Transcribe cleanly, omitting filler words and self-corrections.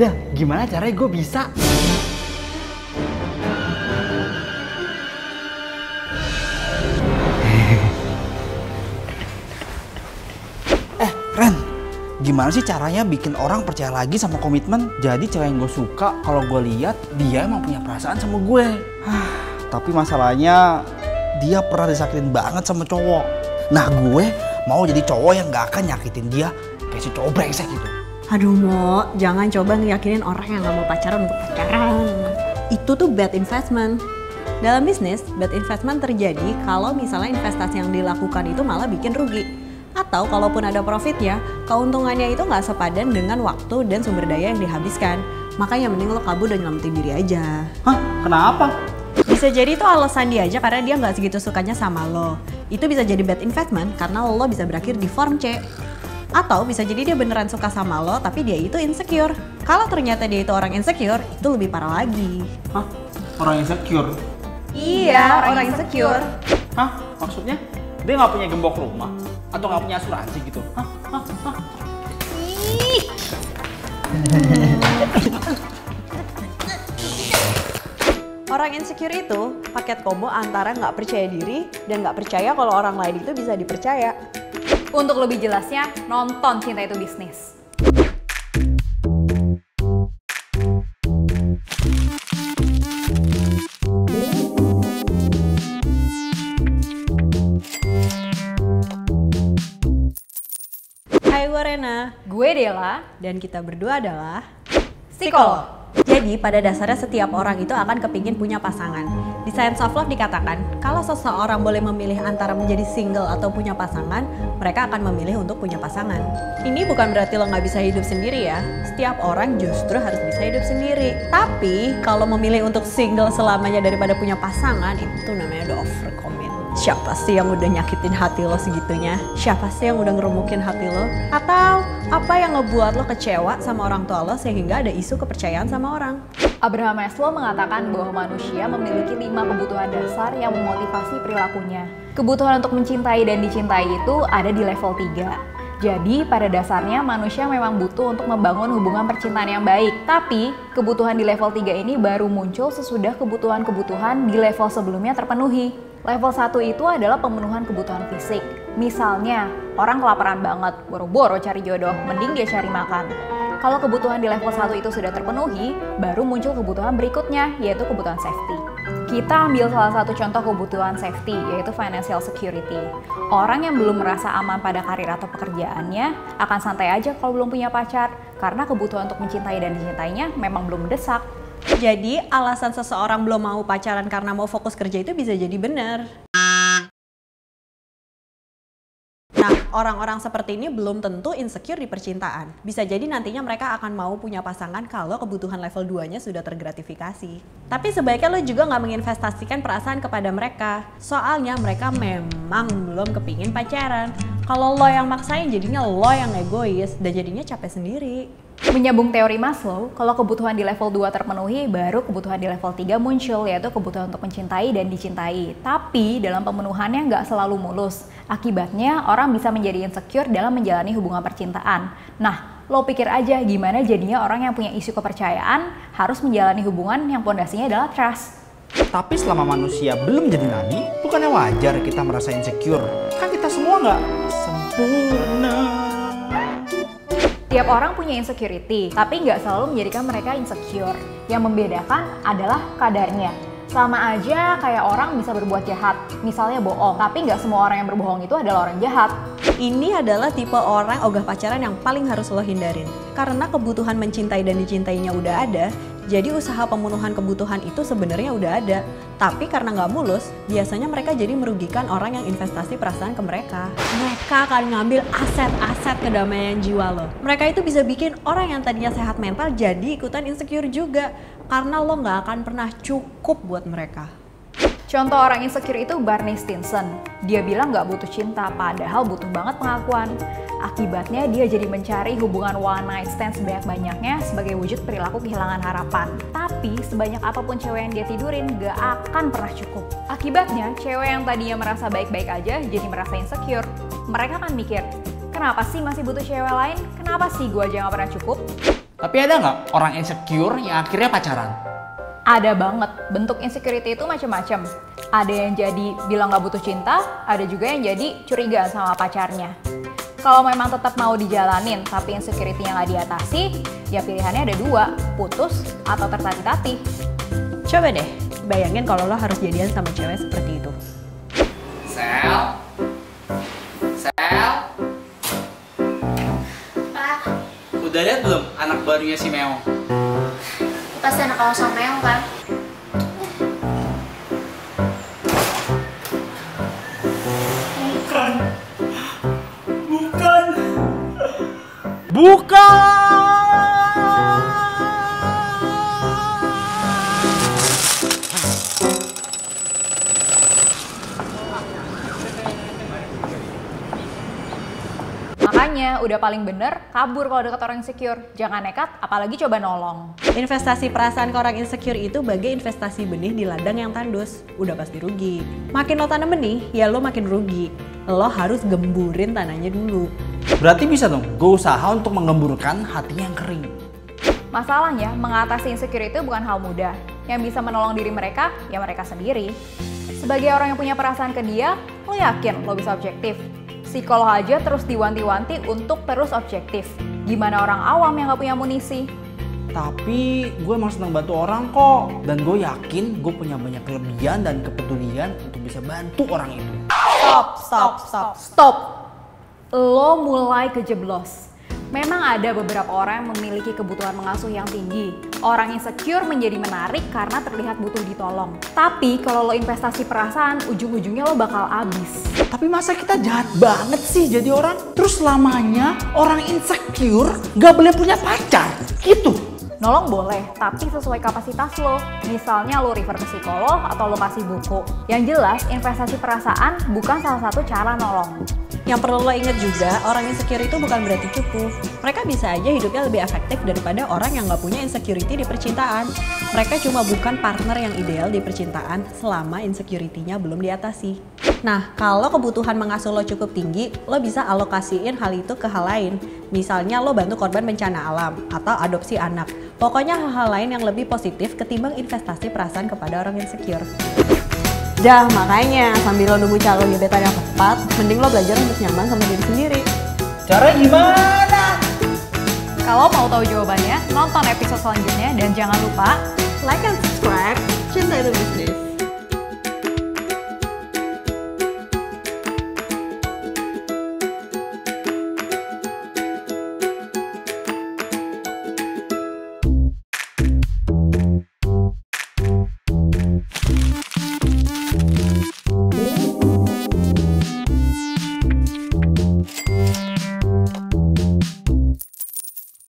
Dah, gimana caranya gue bisa? Ren, gimana sih caranya bikin orang percaya lagi sama komitmen? Jadi cewek yang gue suka, kalau gue lihat dia emang punya perasaan sama gue. Tapi masalahnya dia pernah disakitin banget sama cowok. Nah gue mau jadi cowok yang gak akan nyakitin dia kayak si cowok brengsek gitu. Aduh Mo, jangan coba ngeyakinin orang yang gak mau pacaran untuk pacaran. Itu tuh bad investment. Dalam bisnis, bad investment terjadi kalau misalnya investasi yang dilakukan itu malah bikin rugi. Atau kalaupun ada profit ya, keuntungannya itu nggak sepadan dengan waktu dan sumber daya yang dihabiskan. Makanya mending lo kabur dan nyelamatin diri aja. Hah? Kenapa? Bisa jadi itu alasan dia aja karena dia nggak segitu sukanya sama lo. Itu bisa jadi bad investment karena lo bisa berakhir di form C. Atau bisa jadi dia beneran suka sama lo tapi dia itu insecure. Kalau ternyata dia itu orang insecure, itu lebih parah lagi. Hah? Orang insecure? Iya, orang insecure. Hah? Maksudnya? Dia nggak punya gembok rumah? Atau nggak punya asuransi gitu? Hah? Orang insecure itu paket combo antara nggak percaya diri dan nggak percaya kalau orang lain itu bisa dipercaya. Untuk lebih jelasnya, nonton Cinta Itu Bisnis. Hai, gue Rena. Gue Dela. Dan kita berdua adalah Psikolog. Jadi pada dasarnya setiap orang itu akan kepingin punya pasangan. Di Science of Love dikatakan, kalau seseorang boleh memilih antara menjadi single atau punya pasangan, mereka akan memilih untuk punya pasangan. Ini bukan berarti lo nggak bisa hidup sendiri ya. Setiap orang justru harus bisa hidup sendiri. Tapi kalau memilih untuk single selamanya daripada punya pasangan, itu namanya udah overcommit. Siapa sih yang udah nyakitin hati lo segitunya? Siapa sih yang udah ngeremukin hati lo? Atau apa yang ngebuat lo kecewa sama orang tua lo sehingga ada isu kepercayaan sama orang? Abraham Maslow mengatakan bahwa manusia memiliki 5 kebutuhan dasar yang memotivasi perilakunya. Kebutuhan untuk mencintai dan dicintai itu ada di level 3. Jadi pada dasarnya manusia memang butuh untuk membangun hubungan percintaan yang baik. Tapi kebutuhan di level 3 ini baru muncul sesudah kebutuhan-kebutuhan di level sebelumnya terpenuhi. Level 1 itu adalah pemenuhan kebutuhan fisik. Misalnya, orang kelaparan banget, boro-boro cari jodoh, mending dia cari makan. Kalau kebutuhan di level 1 itu sudah terpenuhi, baru muncul kebutuhan berikutnya, yaitu kebutuhan safety. Kita ambil salah satu contoh kebutuhan safety, yaitu financial security. Orang yang belum merasa aman pada karir atau pekerjaannya, akan santai aja kalau belum punya pacar, karena kebutuhan untuk mencintai dan dicintainya memang belum mendesak. Jadi alasan seseorang belum mau pacaran karena mau fokus kerja itu bisa jadi benar. Nah, orang-orang seperti ini belum tentu insecure di percintaan. Bisa jadi nantinya mereka akan mau punya pasangan kalau kebutuhan level 2-nya sudah tergratifikasi. Tapi sebaiknya lo juga nggak menginvestasikan perasaan kepada mereka. Soalnya mereka memang belum kepingin pacaran. Kalau lo yang maksain jadinya lo yang egois dan jadinya capek sendiri. Menyambung teori Maslow, kalau kebutuhan di level 2 terpenuhi, baru kebutuhan di level 3 muncul, yaitu kebutuhan untuk mencintai dan dicintai. Tapi dalam pemenuhannya nggak selalu mulus. Akibatnya orang bisa menjadi insecure dalam menjalani hubungan percintaan. Nah, lo pikir aja gimana jadinya orang yang punya isu kepercayaan harus menjalani hubungan yang pondasinya adalah trust. Tapi selama manusia belum jadi nabi, bukannya wajar kita merasa insecure? Kan kita semua nggak sempurna. Tiap orang punya insecurity, tapi nggak selalu menjadikan mereka insecure. Yang membedakan adalah kadarnya. Sama aja kayak orang bisa berbuat jahat, misalnya bohong, tapi nggak semua orang yang berbohong itu adalah orang jahat. Ini adalah tipe orang ogah pacaran yang paling harus lo hindarin. Karena kebutuhan mencintai dan dicintainya udah ada, jadi usaha pemenuhan kebutuhan itu sebenarnya udah ada. Tapi karena nggak mulus, biasanya mereka jadi merugikan orang yang investasi perasaan ke mereka. Mereka akan ngambil aset-aset kedamaian jiwa lo. Mereka itu bisa bikin orang yang tadinya sehat mental jadi ikutan insecure juga. Karena lo nggak akan pernah cukup buat mereka. Contoh orang insecure itu Barney Stinson. Dia bilang nggak butuh cinta, padahal butuh banget pengakuan. Akibatnya dia jadi mencari hubungan one night stand sebanyak-banyaknya sebagai wujud perilaku kehilangan harapan. Tapi sebanyak apapun cewek yang dia tidurin gak akan pernah cukup. Akibatnya cewek yang tadinya merasa baik-baik aja jadi merasa insecure. Mereka kan mikir, kenapa sih masih butuh cewek lain? Kenapa sih gue aja gak pernah cukup? Tapi ada nggak orang insecure yang akhirnya pacaran? Ada banget, bentuk insecurity itu macam-macam. Ada yang jadi bilang gak butuh cinta, ada juga yang jadi curiga sama pacarnya. Kalau memang tetap mau dijalanin tapi insecurity-nya gak diatasi, ya pilihannya ada dua, putus atau tertatih-tatih. Coba deh, bayangin kalau lo harus jadian sama cewek seperti itu. Sel? Pak, Udah lihat belum anak barunya si Meong? pasti anak kamu sama Meong kan? Makanya udah paling bener kabur kalau deket orang insecure. Jangan nekat, apalagi coba nolong. Investasi perasaan ke orang insecure itu bagai investasi benih di ladang yang tandus. Udah pasti rugi. Makin lo tanam benih, ya lo makin rugi. Lo harus gemburin tanahnya dulu. Berarti bisa dong, gue usaha untuk mengemburkan hati yang kering. Masalahnya, mengatasi insecure itu bukan hal mudah. Yang bisa menolong diri mereka, ya mereka sendiri. Sebagai orang yang punya perasaan ke dia, lo yakin lo bisa objektif? Psikolog aja terus diwanti-wanti untuk terus objektif. Gimana orang awam yang gak punya amunisi? Tapi gue emang senang bantu orang kok. Dan gue yakin gue punya banyak kelebihan dan kepedulian untuk bisa bantu orang itu. Stop. Lo mulai kejeblos. Memang ada beberapa orang yang memiliki kebutuhan mengasuh yang tinggi. Orang insecure menjadi menarik karena terlihat butuh ditolong. Tapi kalau lo investasi perasaan, ujung-ujungnya lo bakal abis. Tapi masa kita jahat banget sih jadi orang? Terus lamanya orang insecure gak boleh punya pacar? Gitu. Nolong boleh, tapi sesuai kapasitas lo. Misalnya lo refer ke psikolog atau lo kasih buku. Yang jelas, investasi perasaan bukan salah satu cara nolong. Yang perlu lo inget juga, orang insecure itu bukan berarti cupu. Mereka bisa aja hidupnya lebih efektif daripada orang yang gak punya insecurity di percintaan. Mereka cuma bukan partner yang ideal di percintaan selama insecurity-nya belum diatasi. Nah, kalau kebutuhan mengasuh lo cukup tinggi, lo bisa alokasiin hal itu ke hal lain. Misalnya lo bantu korban bencana alam atau adopsi anak. Pokoknya hal-hal lain yang lebih positif ketimbang investasi perasaan kepada orang insecure. Dah, makanya sambil lo nunggu calon gebetan yang tepat, mending lo belajar untuk nyaman sama diri sendiri. Caranya gimana? Kalau mau tahu jawabannya, nonton episode selanjutnya dan jangan lupa Like and subscribe, Cinta itu Bisnis.